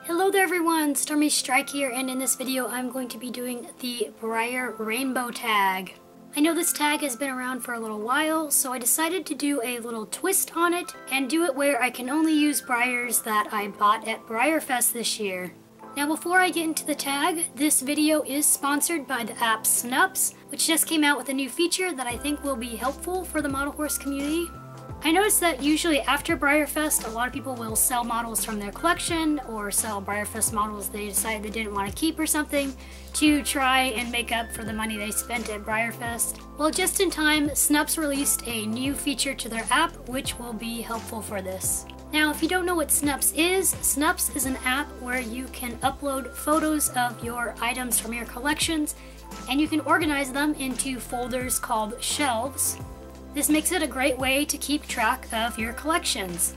Hello there everyone, Stormy Strike here, and in this video I'm going to be doing the Breyer Rainbow Tag. I know this tag has been around for a little while, so I decided to do a little twist on it and do it where I can only use Breyers that I bought at BreyerFest this year. Now before I get into the tag, this video is sponsored by the app Snups, which just came out with a new feature that I think will be helpful for the model horse community. I noticed that usually after BreyerFest, a lot of people will sell models from their collection or sell BreyerFest models they decided they didn't want to keep or something to try and make up for the money they spent at BreyerFest. Well, just in time, Snups released a new feature to their app which will be helpful for this. Now, if you don't know what Snups is an app where you can upload photos of your items from your collections and you can organize them into folders called shelves. This makes it a great way to keep track of your collections.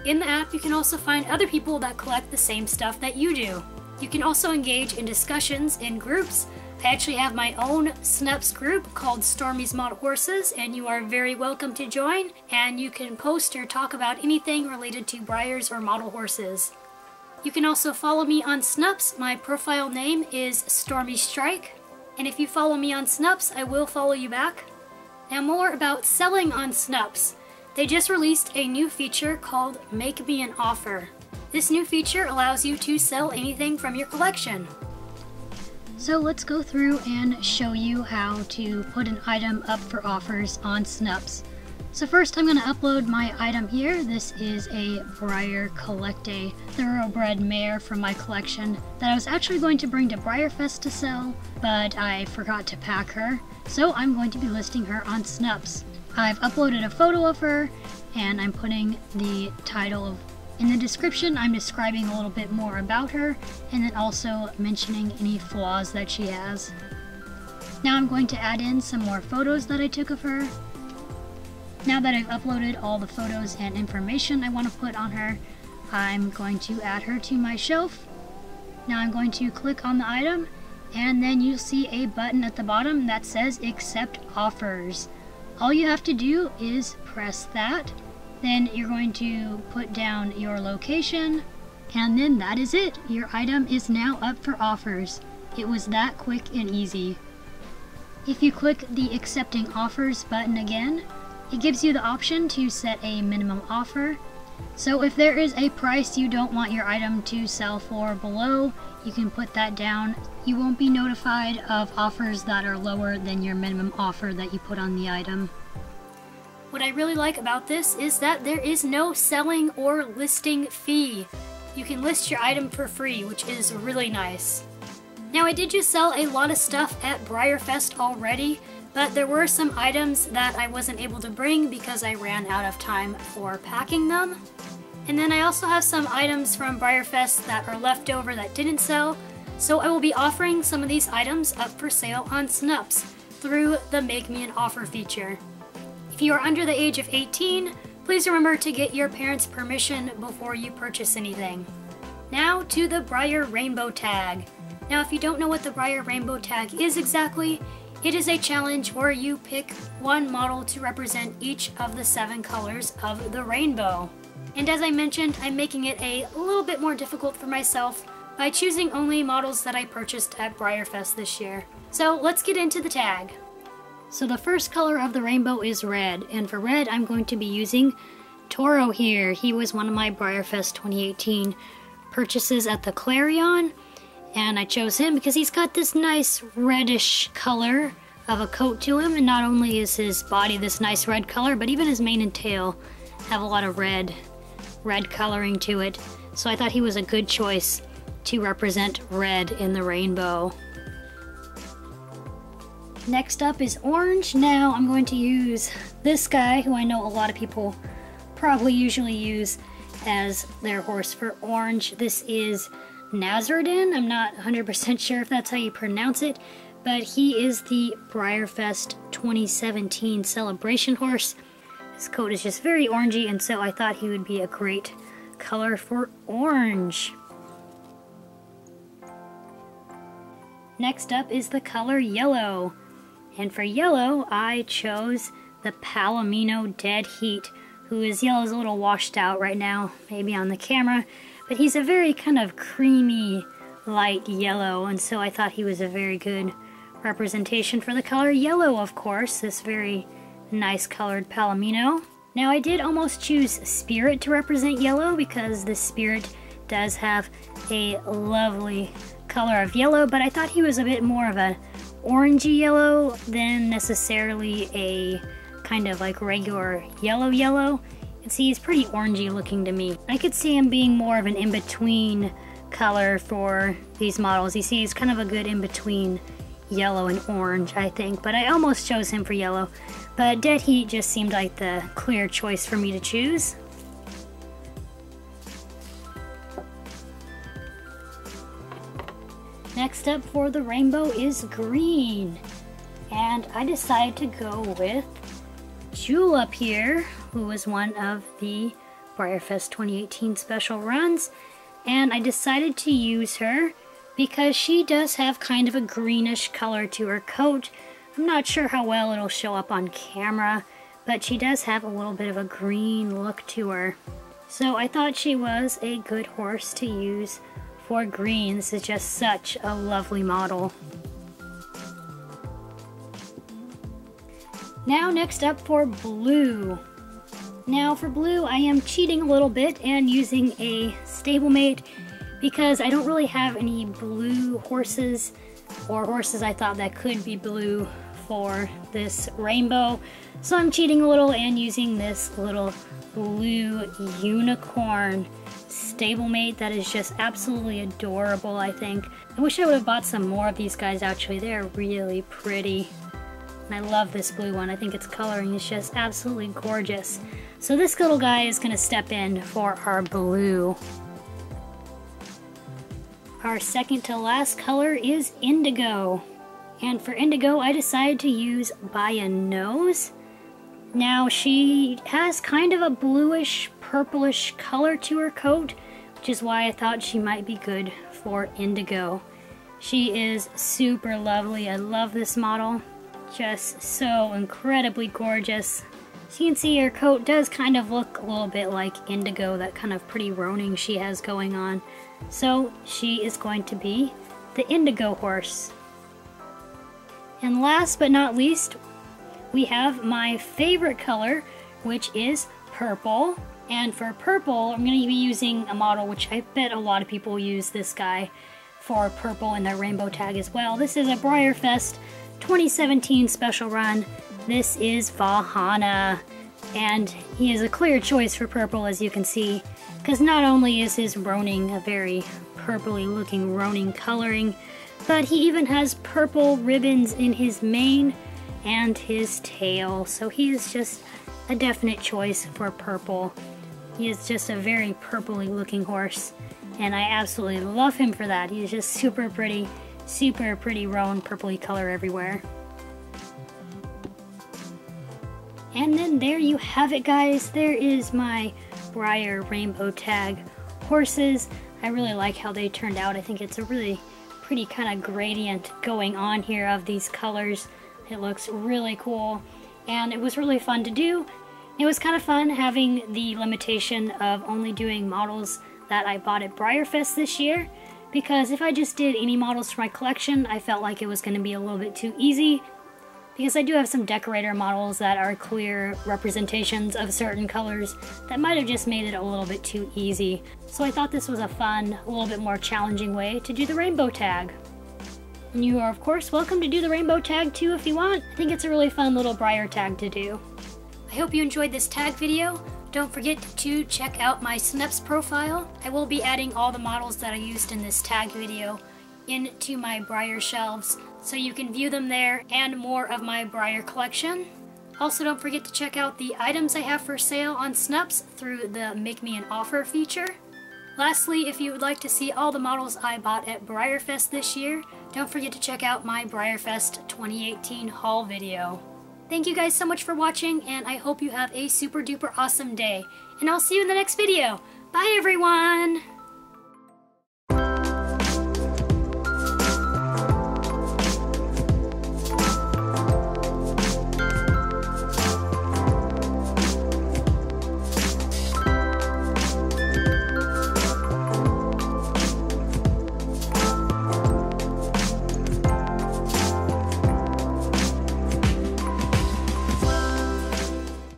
In the app, you can also find other people that collect the same stuff that you do. You can also engage in discussions in groups. I actually have my own Snups group called Stormy's Model Horses, and you are very welcome to join, and you can post or talk about anything related to Breyers or model horses. You can also follow me on Snups. My profile name is Stormy Strike, and if you follow me on Snups, I will follow you back. Now more about selling on Snups. They just released a new feature called Make Me an Offer. This new feature allows you to sell anything from your collection. So let's go through and show you how to put an item up for offers on Snups. So first I'm going to upload my item here. This is a Breyer Collect a Thoroughbred mare from my collection that I was actually going to bring to BreyerFest to sell, but I forgot to pack her. So I'm going to be listing her on Snups. I've uploaded a photo of her and I'm putting the title of, in the description I'm describing a little bit more about her and then also mentioning any flaws that she has. Now I'm going to add in some more photos that I took of her. Now that I've uploaded all the photos and information I want to put on her, I'm going to add her to my shelf. Now I'm going to click on the item, and then you'll see a button at the bottom that says Accept Offers. All you have to do is press that. Then you're going to put down your location, and then that is it. Your item is now up for offers. It was that quick and easy. If you click the Accepting Offers button again, it gives you the option to set a minimum offer. So if there is a price you don't want your item to sell for below, you can put that down. You won't be notified of offers that are lower than your minimum offer that you put on the item. What I really like about this is that there is no selling or listing fee. You can list your item for free, which is really nice. Now I did just sell a lot of stuff at BreyerFest already, but there were some items that I wasn't able to bring because I ran out of time for packing them. And then I also have some items from BreyerFest that are left over that didn't sell, so I will be offering some of these items up for sale on Snups through the Make Me an Offer feature. If you are under the age of 18, please remember to get your parents' permission before you purchase anything. Now to the Breyer Rainbow Tag. Now if you don't know what the Breyer Rainbow Tag is exactly, it is a challenge where you pick one model to represent each of the 7 colors of the rainbow. And as I mentioned, I'm making it a little bit more difficult for myself by choosing only models that I purchased at BreyerFest this year. So let's get into the tag. So the first color of the rainbow is red, and for red I'm going to be using Toro here. He was one of my BreyerFest 2018 purchases at the Clarion. And I chose him because he's got this nice reddish color of a coat to him, and not only is his body this nice red color, but even his mane and tail have a lot of red coloring to it. So I thought he was a good choice to represent red in the rainbow. Next up is orange. Now I'm going to use this guy, who I know a lot of people probably usually use as their horse for orange. This is Nazardin. I'm not 100% sure if that's how you pronounce it, but he is the BreyerFest 2017 celebration horse. His coat is just very orangey, and so I thought he would be a great color for orange. Next up is the color yellow, and for yellow I chose the Palomino Dead Heat, who is yellow, is a little washed out right now, maybe on the camera, but he's a very kind of creamy light yellow, and so I thought he was a very good representation for the color yellow, of course, this very nice colored palomino. Now I did almost choose Spirit to represent yellow because the Spirit does have a lovely color of yellow, but I thought he was a bit more of an orangey yellow than necessarily a kind of like regular yellow. You can see he's pretty orangey looking to me. I could see him being more of an in-between color for these models. You see he's kind of a good in-between yellow and orange, I think, but I almost chose him for yellow. But Dead Heat just seemed like the clear choice for me to choose. Next up for the rainbow is green, and I decided to go with Julep here, who was one of the BreyerFest 2018 special runs, and I decided to use her because she does have kind of a greenish color to her coat. I'm not sure how well it'll show up on camera, but she does have a little bit of a green look to her. So I thought she was a good horse to use for green. This is just such a lovely model. Now next up for blue. Now for blue I am cheating a little bit and using a stablemate because I don't really have any blue horses or horses I thought that could be blue for this rainbow. So I'm cheating a little and using this little blue unicorn stablemate that is just absolutely adorable, I think. I wish I would have bought some more of these guys actually. They're really pretty. And I love this blue one. I think its coloring is just absolutely gorgeous. So this little guy is going to step in for our blue. Our second to last color is indigo. And for indigo, I decided to use By a Nose. Now she has kind of a bluish, purplish color to her coat, which is why I thought she might be good for indigo. She is super lovely. I love this model. Just so incredibly gorgeous. So you can see her coat does kind of look a little bit like indigo, that kind of pretty roaning she has going on. So she is going to be the indigo horse. And last but not least, we have my favorite color, which is purple. And for purple, I'm going to be using a model which I bet a lot of people use this guy for purple in their rainbow tag as well. This is a BreyerFest 2017 special run. This is Vahana, and he is a clear choice for purple, as you can see, because not only is his roaning a very purpley looking roaning coloring, but he even has purple ribbons in his mane and his tail, so he is just a definite choice for purple. He is just a very purpley looking horse, and I absolutely love him for that. He's just super pretty roan purpley color everywhere. And then there you have it, guys. There is my Breyer Rainbow Tag horses. I really like how they turned out. I think it's a really pretty kind of gradient going on here of these colors. It looks really cool, and it was really fun to do. It was kind of fun having the limitation of only doing models that I bought at BreyerFest this year, because if I just did any models for my collection, I felt like it was going to be a little bit too easy, because I do have some decorator models that are clear representations of certain colors that might have just made it a little bit too easy. So I thought this was a fun, a little bit more challenging way to do the rainbow tag. And you are of course welcome to do the rainbow tag too if you want. I think it's a really fun little Breyer tag to do. I hope you enjoyed this tag video. Don't forget to check out my Snaps profile. I will be adding all the models that I used in this tag video into my Breyer shelves, so you can view them there and more of my Breyer collection. Also, don't forget to check out the items I have for sale on Snaps through the Make Me an Offer feature. Lastly, if you would like to see all the models I bought at BreyerFest this year, don't forget to check out my BreyerFest 2018 haul video. Thank you guys so much for watching, and I hope you have a super duper awesome day. And I'll see you in the next video. Bye everyone!